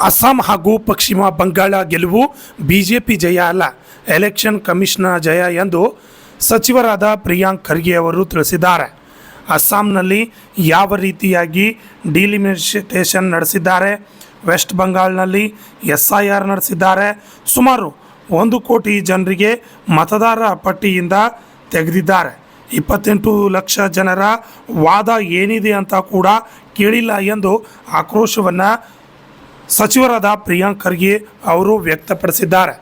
ಅಸ್ಸಾಂ ಹಾಗೂ ಪಶ್ಚಿಮ ಬಂಗಾಳ ಗೆಲುವು ಬಿಜೆಪಿ ಜಯ ಅಲ್ಲ, ಎಲೆಕ್ಷನ್ ಕಮಿಷನ್ನ ಜಯ ಎಂದು ಸಚಿವರಾದ ಪ್ರಿಯಾಂಕ್ ಖರ್ಗೆ ಅವರು ತಿಳಿಸಿದ್ದಾರೆ. ಅಸ್ಸಾಂನಲ್ಲಿ ಯಾವ ರೀತಿಯಾಗಿ ಡಿಲಿಮಿಟೇಷನ್ ನಡೆಸಿದ್ದಾರೆ, ವೆಸ್ಟ್ ಬಂಗಾಳ್ನಲ್ಲಿ SIR ನಡೆಸಿದ್ದಾರೆ, ಸುಮಾರು 1 ಕೋಟಿ ಜನರಿಗೆ ಮತದಾರ ಪಟ್ಟಿಯಿಂದ ತೆಗೆದಿದ್ದಾರೆ. 28 ಲಕ್ಷ ಜನರ ವಾದ ಏನಿದೆ ಅಂತ ಕೂಡ ಕೇಳಿಲ್ಲ ಎಂದು ಆಕ್ರೋಶವನ್ನು ಸಚಿವರಾದ ಪ್ರಿಯಾಂಕ್ ಖರ್ಗೆ ಅವರು ವ್ಯಕ್ತಪಡಿಸಿದ್ದಾರೆ.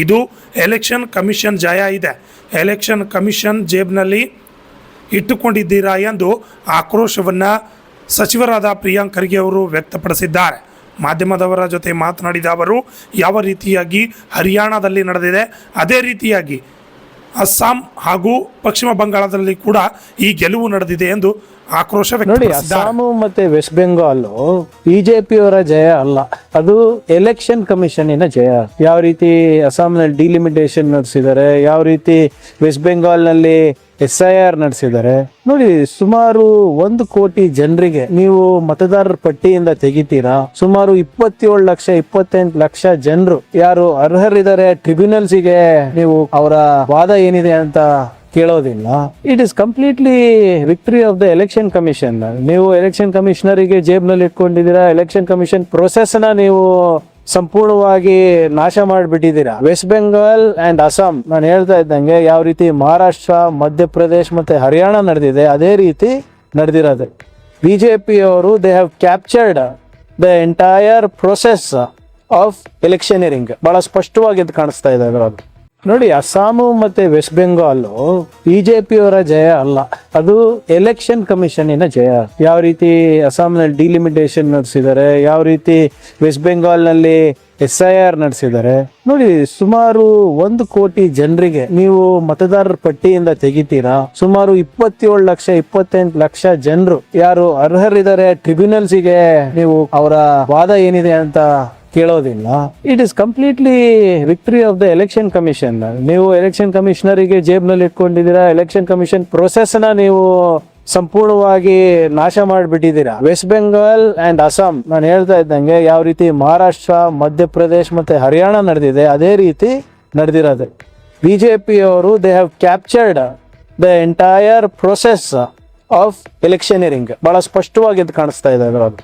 ಇದು ಎಲೆಕ್ಷನ್ ಕಮಿಷನ್ ಜಯ ಇದೆ, ಎಲೆಕ್ಷನ್ ಕಮಿಷನ್ ಜೇಬ್ನಲ್ಲಿ ಇಟ್ಟುಕೊಂಡಿದ್ದೀರಾ ಎಂದು ಆಕ್ರೋಶವನ್ನು ಸಚಿವರಾದ ಪ್ರಿಯಾಂಕ್ ಖರ್ಗೆ ಅವರು ವ್ಯಕ್ತಪಡಿಸಿದ್ದಾರೆ. ಮಾಧ್ಯಮದವರ ಜೊತೆ ಮಾತನಾಡಿದ ಅವರು ಯಾವ ರೀತಿಯಾಗಿ ಹರಿಯಾಣದಲ್ಲಿ ನಡೆದಿದೆ ಅದೇ ರೀತಿಯಾಗಿ ಅಸ್ಸಾಂ ಹಾಗೂ ಪಶ್ಚಿಮ ಬಂಗಾಳದಲ್ಲಿ ಕೂಡ ಈ ಗೆಲುವು ನಡೆದಿದೆ ಎಂದು ಆಕ್ರೋಶ ವ್ಯಕ್ತಪಡಿಸಿದ್ದಾರೆ. ಅಸ್ಸಾಂ ಮತ್ತೆ ವೆಸ್ಟ್ ಬೆಂಗಾಲ್ ಬಿಜೆಪಿ ಅವರ ಜಯ ಅಲ್ಲ, ಅದು ಎಲೆಕ್ಷನ್ ಕಮಿಷನ್ನಿನ ಜಯ. ಯಾವ ರೀತಿ ಅಸ್ಸಾಂನಲ್ಲಿ ಡಿಲಿಮಿಟೇಷನ್ ನಡೆಸಿದ್ದಾರೆ, ಯಾವ ರೀತಿ ವೆಸ್ಟ್ ಬೆಂಗಾಲ್ನಲ್ಲಿ SIR ನಡೆಸಿದ್ದಾರೆ ನೋಡಿ. ಸುಮಾರು 1 ಕೋಟಿ ಜನರಿಗೆ ನೀವು ಮತದಾರರ ಪಟ್ಟಿಯಿಂದ ತೆಗಿತೀರಾ. ಸುಮಾರು 27 ಲಕ್ಷ ಜನರು ಯಾರು ಅರ್ಹರಿದ್ದಾರೆ ಟ್ರಿಬ್ಯುನಲ್ಸ್ಗೆ ನೀವು ಅವರ ವಾದ ಏನಿದೆ ಅಂತ ಕೇಳೋದಿಲ್ಲ. It is completely victory of the election commission. ನೀವು ಎಲೆಕ್ಷನ್ ಕಮಿಷನರಿಗೆ ಜೇಬ್ನಲ್ಲಿ ಇಟ್ಕೊಂಡಿದ್ದೀರಾ. ಎಲೆಕ್ಷನ್ ಕಮಿಷನ್ ಪ್ರೊಸೆಸ್ ನ ನೀವು ಸಂಪೂರ್ಣವಾಗಿ ನಾಶ ಮಾಡಿಬಿಟ್ಟಿದ್ದೀರಾ. ವೆಸ್ಟ್ ಬೆಂಗಾಲ್ ಅಂಡ್ ಅಸ್ಸಾಂ ನಾನು ಹೇಳ್ತಾ ಇದ್ದಂಗೆ ಯಾವ ರೀತಿ ಮಹಾರಾಷ್ಟ್ರ, ಮಧ್ಯಪ್ರದೇಶ್ ಮತ್ತೆ ಹರಿಯಾಣ ನಡೆದಿದೆ ಅದೇ ರೀತಿ ನಡೆದಿರೋದು. ಬಿಜೆಪಿ ಅವರು they have captured the entire process of electioneering. ಬಹಳ ಸ್ಪಷ್ಟವಾಗಿ ಇದು ಕಾಣಿಸ್ತಾ ಇದೆ ಅದರಲ್ಲಿ ನೋಡಿ. ಅಸ್ಸಾಂ ಮತ್ತೆ ವೆಸ್ಟ್ ಬೆಂಗಾಲ್ ಬಿಜೆಪಿ ಅವರ ಜಯ ಅಲ್ಲ, ಅದು ಎಲೆಕ್ಷನ್ ಕಮಿಷನ್ನಿನ ಜಯ. ಯಾವ ರೀತಿ ಅಸ್ಸಾಂನಲ್ಲಿ ಡಿಲಿಮಿಟೇಷನ್ ನಡೆಸಿದ್ದಾರೆ, ಯಾವ ರೀತಿ ವೆಸ್ಟ್ ಬೆಂಗಾಲ್ನಲ್ಲಿ SIR ನಡೆಸಿದ್ದಾರೆ ನೋಡಿ. ಸುಮಾರು 1 ಕೋಟಿ ಜನರಿಗೆ ನೀವು ಮತದಾರರ ಪಟ್ಟಿಯಿಂದ ತೆಗಿತೀರಾ. ಸುಮಾರು 27 ಲಕ್ಷ ಜನರು ಯಾರು ಅರ್ಹರಿದ್ದಾರೆ ಟ್ರಿಬ್ಯುನಲ್ಸ್ಗೆ ನೀವು ಅವರ ವಾದ ಏನಿದೆ ಅಂತ ಕೇಳೋದಿಲ್ಲ. It is completely victory of the election commission. ನೀವು ಎಲೆಕ್ಷನ್ ಕಮಿಷನರಿಗೆ ಜೇಬ್ನಲ್ಲಿ ಇಟ್ಕೊಂಡಿದ್ದೀರಾ. ಎಲೆಕ್ಷನ್ ಕಮಿಷನ್ ಪ್ರೊಸೆಸ್ ನ ನೀವು ಸಂಪೂರ್ಣವಾಗಿ ನಾಶ ಮಾಡಿಬಿಟ್ಟಿದ್ದೀರಾ. ವೆಸ್ಟ್ ಬೆಂಗಾಲ್ ಅಂಡ್ ಅಸ್ಸಾಂ ನಾನು ಹೇಳ್ತಾ ಇದ್ದಂಗೆ ಯಾವ ರೀತಿ ಮಹಾರಾಷ್ಟ್ರ, ಮಧ್ಯಪ್ರದೇಶ್ ಮತ್ತೆ ಹರಿಯಾಣ ನಡೆದಿದೆ ಅದೇ ರೀತಿ ನಡೆದಿರೋದು. ಬಿಜೆಪಿ ಅವರು they have captured the entire process of electioneering. ಬಹಳ ಸ್ಪಷ್ಟವಾಗಿ ಇದು ಕಾಣಿಸ್ತಾ ಇದೆ ಅದರಲ್ಲಿ